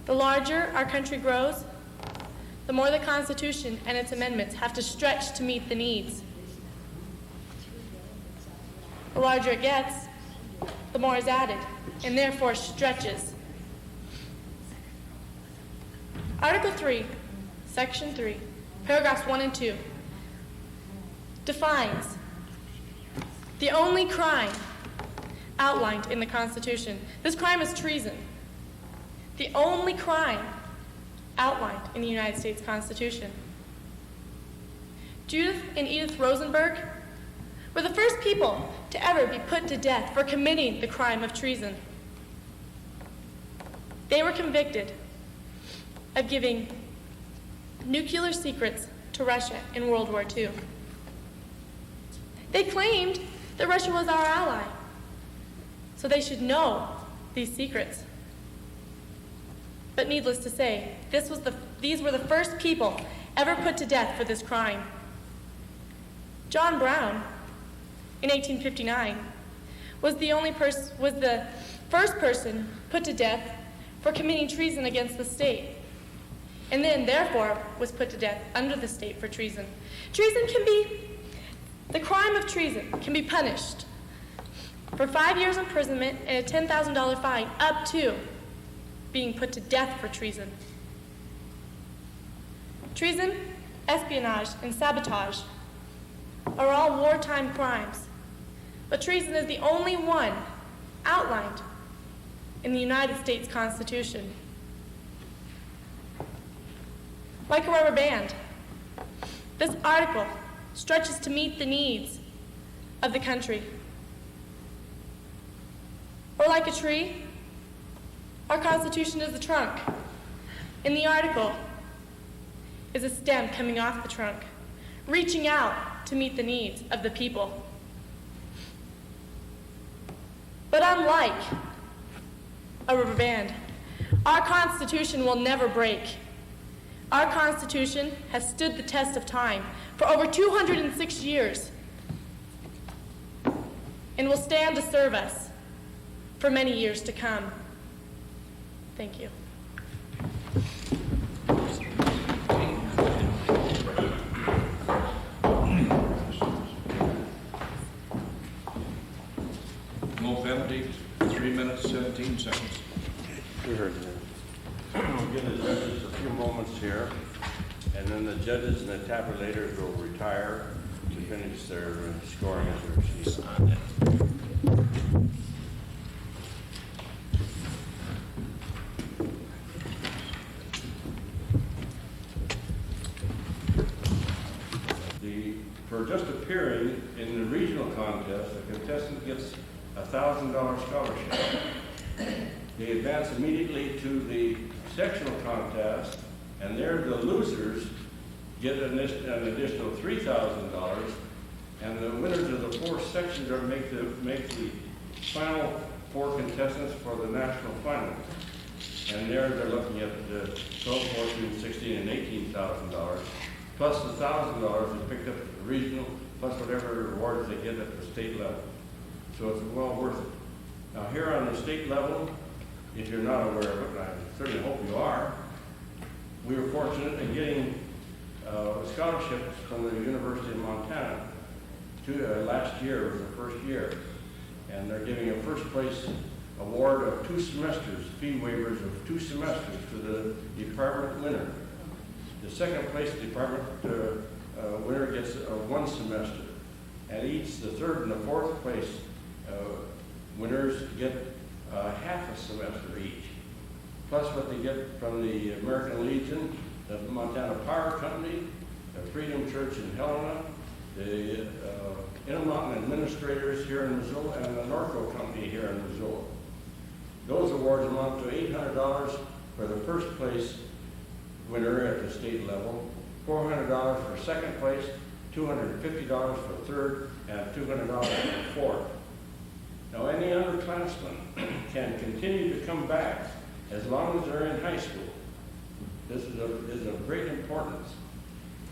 The larger our country grows, the more the Constitution and its amendments have to stretch to meet the needs. The larger it gets, the more is added, and therefore stretches. Article 3, Section 3, paragraphs 1 and 2 defines the only crime outlined in the Constitution. This crime is treason. The only crime outlined in the United States Constitution. Judith and Edith Rosenberg were the first people to ever be put to death for committing the crime of treason. They were convicted of giving nuclear secrets to Russia in World War II. They claimed that Russia was our ally, so they should know these secrets. But needless to say, these were the first people ever put to death for this crime. John Brown, in 1859, was the first person put to death for committing treason against the state, and then, therefore, was put to death under the state for treason. The crime of treason can be punished for 5 years imprisonment and a $10,000 fine, up to being put to death for treason. Treason, espionage, and sabotage are all wartime crimes, but treason is the only one outlined in the United States Constitution. Like a rubber band, this article stretches to meet the needs of the country. Or like a tree, our Constitution is the trunk. In the article is a stem coming off the trunk, reaching out to meet the needs of the people. But unlike a rubber band, our Constitution will never break. Our Constitution has stood the test of time for over 206 years and will stand to serve us for many years to come. Thank you. No penalty, 3 minutes, 17 seconds. We heard that. We'll give the judges a few moments here, and then the judges and the tabulators will retire to finish their scoring of their sheets. For just appearing in the regional contest, a contestant gets a $1,000 scholarship. They advance immediately to the sectional contest, and there the losers get an additional $3,000, and the winners of the 4 sections are make the final 4 contestants for the national final. And there they're looking at $12,000, $14,000, $16,000, and $18,000, plus the $1,000 is picked up at the regional, plus whatever rewards they get at the state level. So it's well worth it. Now here on the state level, if you're not aware of it, and I certainly hope you are, we were fortunate in getting scholarships from the University of Montana. Last year was the first year, and they're giving a first place award of 2 semesters, fee waivers of 2 semesters to the department winner. The second place department winner gets 1 semester, and each the third and the fourth place winners get half a semester each, plus what they get from the American Legion, the Montana Power Company, the Freedom Church in Helena, the Intermountain Administrators here in Missoula, and the Oratorical Company here in Missoula. Those awards amount to $800 for the first place winner at the state level, $400 for second place, $250 for third, and $200 for fourth. Now, any underclassmen can continue to come back as long as they're in high school. This is of great importance.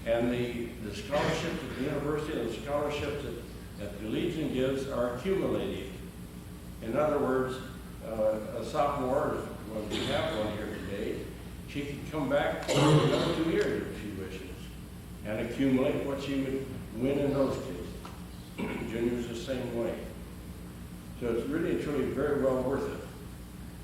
And the scholarships at the university and the scholarships that the Legion gives are accumulating. In other words, a sophomore, well, we have one here today, she could come back for another 2 years if she wishes and accumulate what she would win in those cases. Junior's the same way. So it's really and truly very well worth it.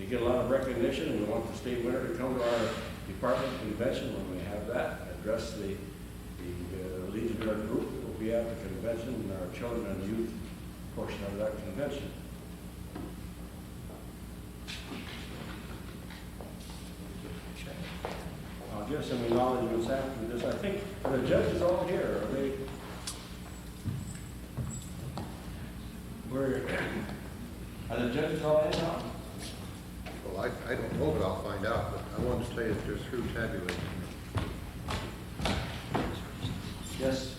You get a lot of recognition, and we want the state winner to come to our department convention when we have that, address the Legionnaire group that will be at the convention and our children and youth portion of that convention. I'll give some acknowledgments after this. I think, are the judges all here? Are they? Are the judges all in now? Well, I don't know, but I'll find out, but I wanted to tell you that they're through tabulating. Yes.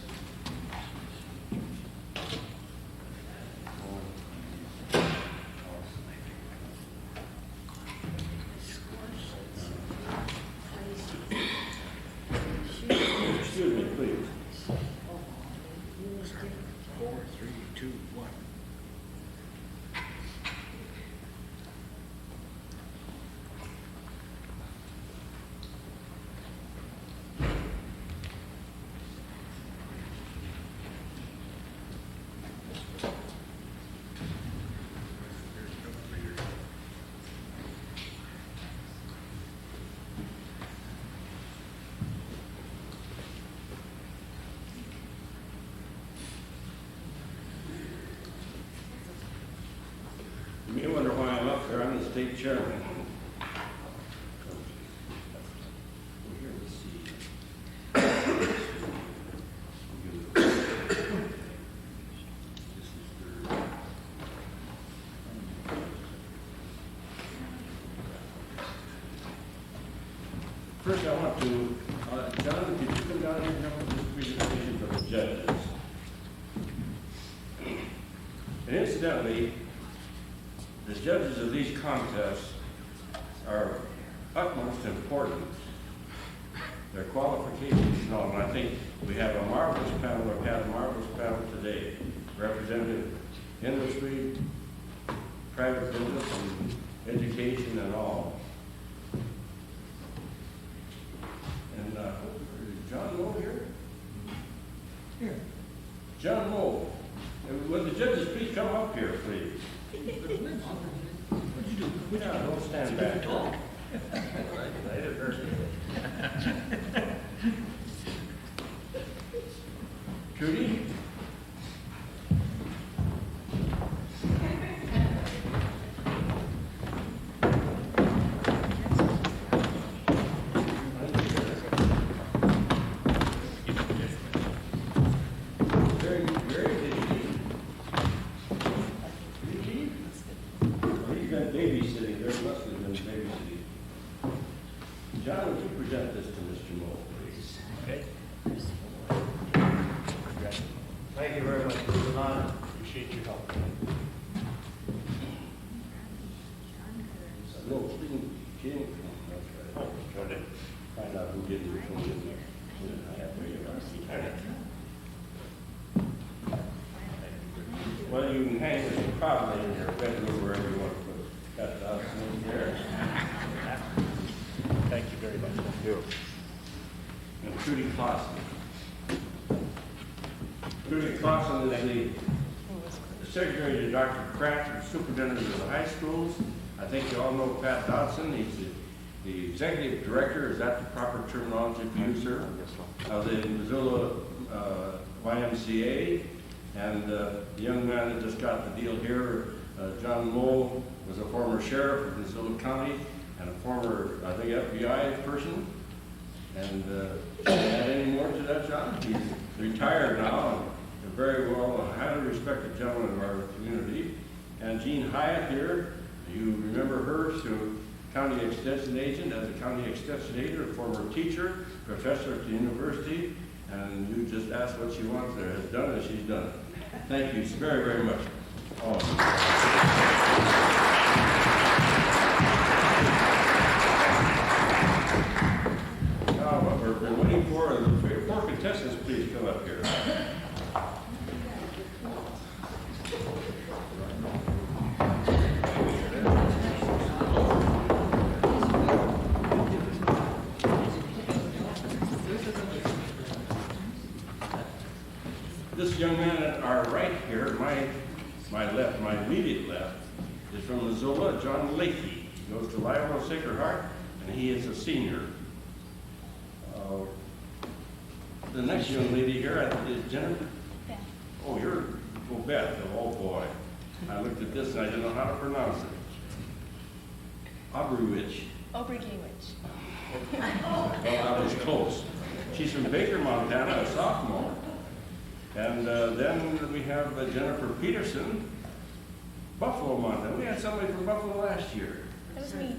Excuse me, please. 4, 3, 2, 1. You may wonder why I'm up there. I'm the state chairman. First, I want to, John, could you come down here and help with this presentation for the judges? And incidentally, the judges of these contests are utmost important. Their qualifications known. I think we have a marvelous panel. We've had a marvelous panel today. Representative industry, private business, and education and all. And is John Moe here? Here. John Moe. Would the judges please come up here, please? Yeah, don't stand back. Trudy? Babysitting, there must have been babysitting. John, would you present this to Mr. Moe, please? Okay. Thank you very much, Mr. Lon. Appreciate your help. No, she didn't come. That's right. Trying to find out who did it, which one didn't. Well, you can hang this probably in your bedroom wherever you want to put it. Got the option in here. Thank you very much. Thank you. And Trudy Clausen. Trudy Clausen is the secretary to Dr. Kraft, the superintendent of the high schools. I think you all know Pat Dodson. He's the executive director, is that the proper terminology to use, sir? Of the Missoula YMCA. And the young man that just got the deal here, John Moe, was a former sheriff of Missoula County and a former, I think, FBI person. And add any more to that, John? He's retired now and very well, a highly respected gentleman of our community. And Jean Hyatt here, you remember her, so county extension agent, as a county extension agent, a former teacher, professor at the university, and you just asked what she wants there, has done as she's done it. Thank you very, very much. Now, what we're waiting for is the 4 contestants, please come up here. This young man at our right here, my left, my immediate left, is from Missoula, John Leahy. He goes to Lionel Sacred Heart, and he is a senior. The next young lady here is Jennifer. Beth. Oh, you're Beth. Oh boy, I looked at this and I didn't know how to pronounce it. Obrewich. Obergiewicz. Well, I was close. She's from Baker, Montana, a sophomore. And then we have Jennifer Peterson, Buffalo, Montana. We had somebody from Buffalo last year. That was me.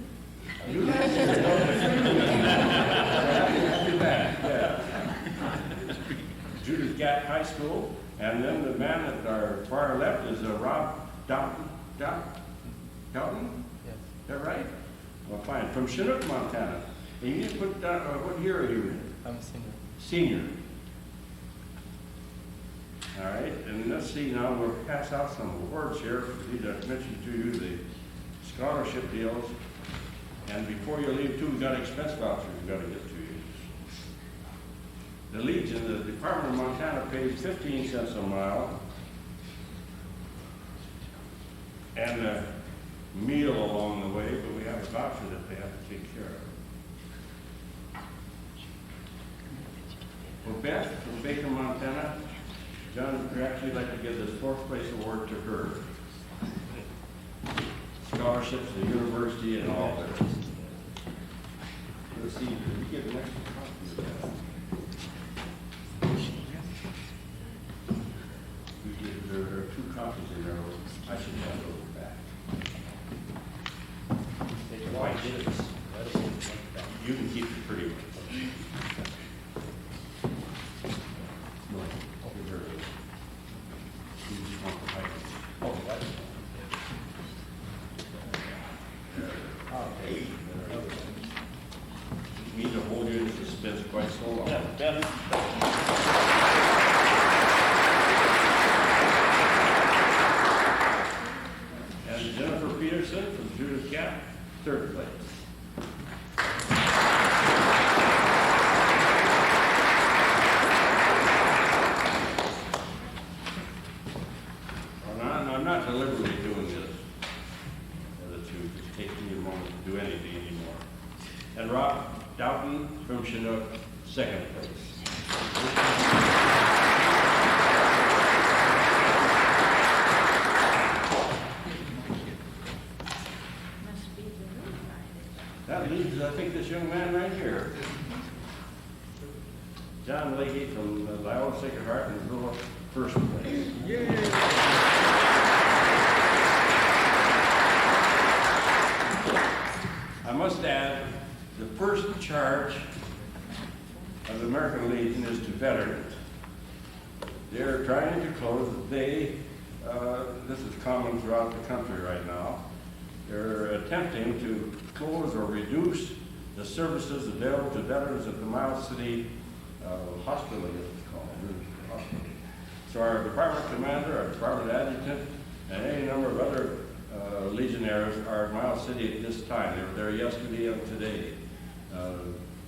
You last year? Not too bad, yeah. Judith Gap High School. And then the man at our far left is Rob Doughton. Doughton? Yes. Is that right? Well, fine. From Chinook, Montana. And you need to put down, what year are you in? I'm a senior. Senior. All right, and let's see now, we'll pass out some awards here. I need to mention to you the scholarship deals. And before you leave too, we've got expense vouchers we've got to get to you. The Legion, the Department of Montana pays 15 cents a mile. And a meal along the way, but we have a voucher that they have to take care of. Well, Beth from Baker, Montana, John would actually like to give this fourth place award to her. Scholarships to the university and all that. Let's see, did we get an extra copy of that? There are 2 copies in there. I should have those back. Why did it? You can keep the pretty one. No, give her this. You just want the white one. Oh, that's okay. You need to hold you in suspense quite so long. And Jennifer Peterson from Judith Gap, 3rd place. I'm not deliberately doing this. The other two, just taking me a moment to do anything anymore. And Rob Doughton from Chinook, 2nd place. That leaves, I think, this young man right here. John Leahy from the Lionel Sacred Heart in Missoula, 1st place. I must add, the first charge of the American Legion is to veterans. They're trying to close, this is common throughout the country right now, they're attempting to close or reduce the services available to veterans at the Miles City Hospital, I guess it's called. Hospital. So our department commander, our department adjutant, and any number of other legionnaires are at Miles City at this time. They were there yesterday and today,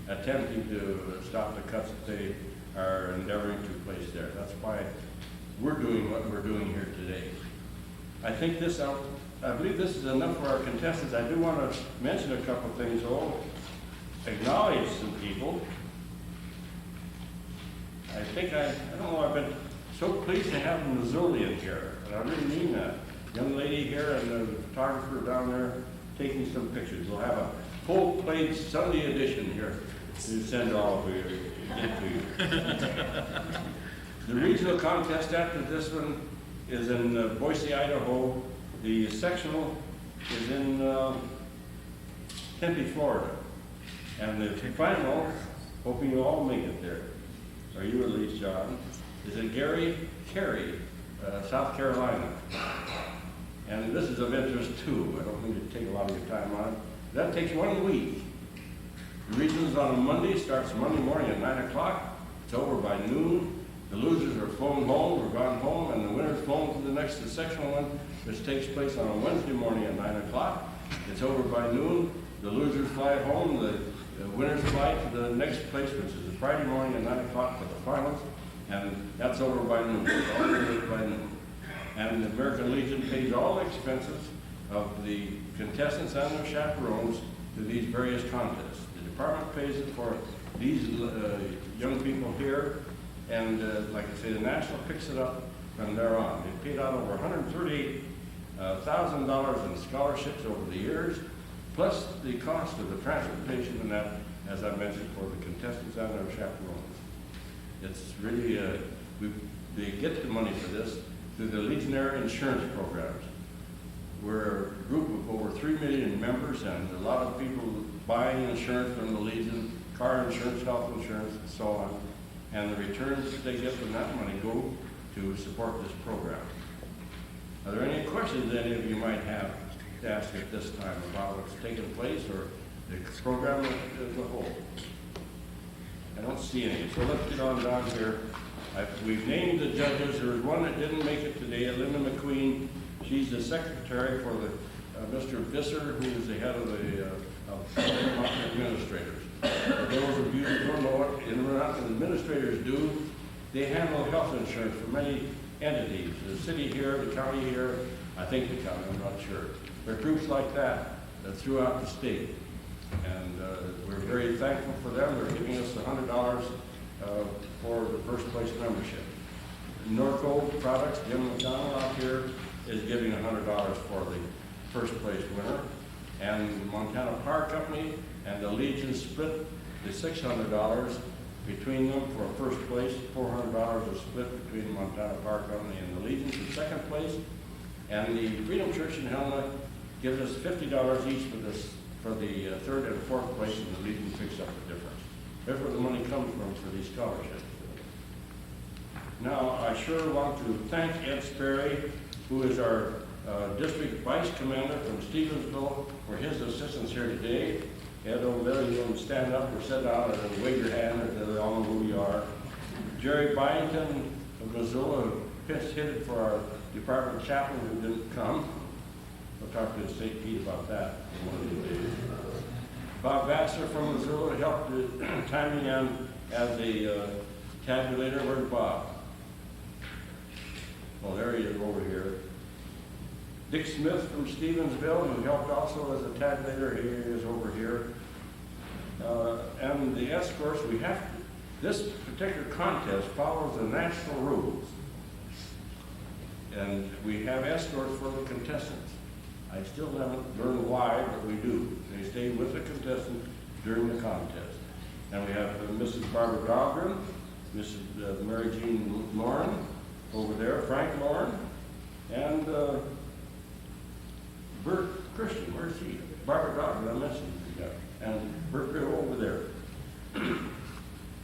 attempting to stop the cuts that they are endeavoring to place there. That's why we're doing what we're doing here today. I think this, I believe this is enough for our contestants. I do want to mention a couple things, though. Acknowledge some people. I think I don't know, I've been so pleased to have a Missoulian here, and I really mean that. Young lady here and the photographer down there taking some pictures. We'll have a full plate Sunday edition here to send all of you, get to you. The regional contest after this one is in Boise, Idaho. The sectional is in Tempe, Florida. And the final, hoping you all make it there, or you at least, John, is in Cary, South Carolina. And this is of interest too. I don't need to take a lot of your time on it. That takes 1 week. The region is on a Monday, starts Monday morning at 9 o'clock. It's over by noon. The losers are flown home or gone home, and the winners flown to the next sectional one, which takes place on a Wednesday morning at 9 o'clock. It's over by noon. The losers fly home. The winners fly to the next place, which is a Friday morning at 9 o'clock for the finals. And that's over by noon, all the way by noon. And the American Legion pays all the expenses of the contestants and their chaperones to these various contests. The department pays it for these young people here, and like I say, the National picks it up from there on. They paid out over $138,000 in scholarships over the years, plus the cost of the transportation and that, as I mentioned, for the contestants and their chaperones. It's really, they get the money for this through the Legionnaire insurance programs. We're a group of over 3 million members, and a lot of people buying insurance from the Legion, car insurance, health insurance, and so on. And the returns that they get from that money go to support this program. Are there any questions any of you might have to ask at this time about what's taking place or the program as a whole? I don't see any, so let's get on down here. We've named the judges. There was one that didn't make it today, Linda McQueen. She's the secretary for the Mr. Visser, who is the head of the administrators. For those of you who don't know what administrators do, they handle health insurance for many entities. The city here, the county here, I think the county, I'm not sure. There are groups like that throughout the state. And we're very thankful for them. They're giving us $100 for the first place membership. Norco Products, Jim McDonald out here, is giving $100 for the first place winner. And Montana Power Company and the Legion split the $600 between them for first place. $400 is split between the Montana Power Company and the Legion for second place. And the Freedom Church in Helena gives us $50 each for the third and fourth place, and the Legion picks up the difference. That's where the money comes from for these scholarships. Now, I sure want to thank Ed Sperry, who is our district vice commander from Stevensville, for his assistance here today. Ed, over there, you want to stand up or sit down or wave your hand, or they all know who you are. Jerry Byington of Missoula, who pinch hitted for our department chaplain who didn't come. We'll talk to St. Pete about that one of these days. Bob Vassar from Missoula helped time me in as a tabulator. Where's Bob? Oh, there he is over here. Dick Smith from Stevensville, who helped also as a tabulator. He is over here. And the escorts, this particular contest follows the national rules. And we have escorts for the contestants. I still haven't learned why, but we do. They stay with the contestant during the contest. And we have Mrs. Barbara Dahlgren, Mrs. Mary Jean Lauren over there, Frank Lauren, and Bert Christian. Where's he? Barbara Dahlgren, I mentioned that. And Bert over there.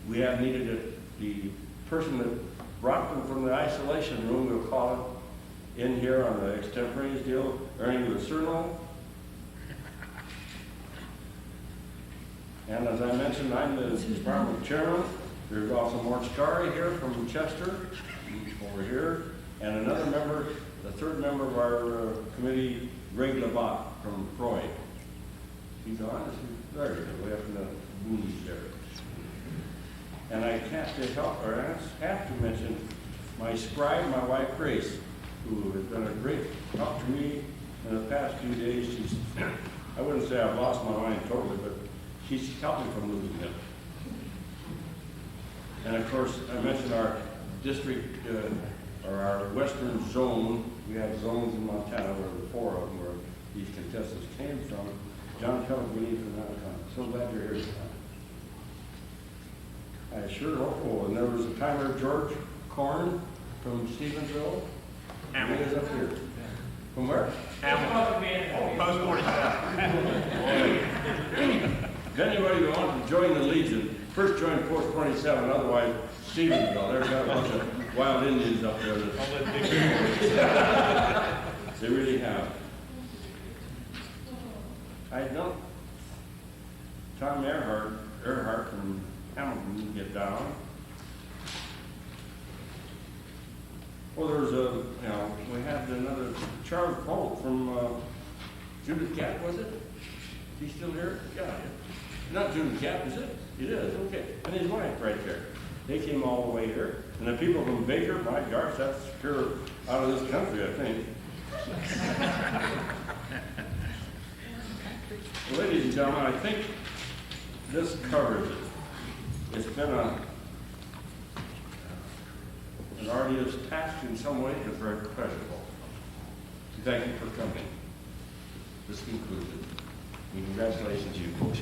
We have needed the person that brought them from the isolation room, we'll call it, in here on the extemporaneous deal, Ernie Lucerno. And as I mentioned, I'm the department chairman. There's also Mort Scari here from Chester, over here, and another member, the third member of our committee, Greg Labat from Croy. He's on, there he is, way up in the boonies there. And I have to mention my scribe, my wife Grace, who has been a great help to me in the past few days. I wouldn't say I've lost my mind totally, but she's helped me from losing it. And of course, I mentioned our district, or our western zone. We have zones in Montana, where the 4 of them where these contestants came from. John Pellegrini from that time. So glad you're here. I sure hope. Oh, and there was a timer, George Korn from Stevensville. He is up here. From where? Post 47. If anybody who wants to join the Legion, first join Post 27, otherwise Stevensville. There's got a bunch of wild Indians up there. They really have. I know Tom Earhart from Hamilton get down. Well, there's we had another Charles Polk from Judith Gap, was it? Is he still here? Yeah. Not Judith Gap, is it? It is, okay. And his wife right there. They came all the way here. And the people from Baker, my gosh, that's pure out of this country, I think. Ladies and gentlemen, I think this covers it. It's been an arduous task in some ways, but very pleasurable. Thank you for coming. This concludes it. And congratulations, you folks.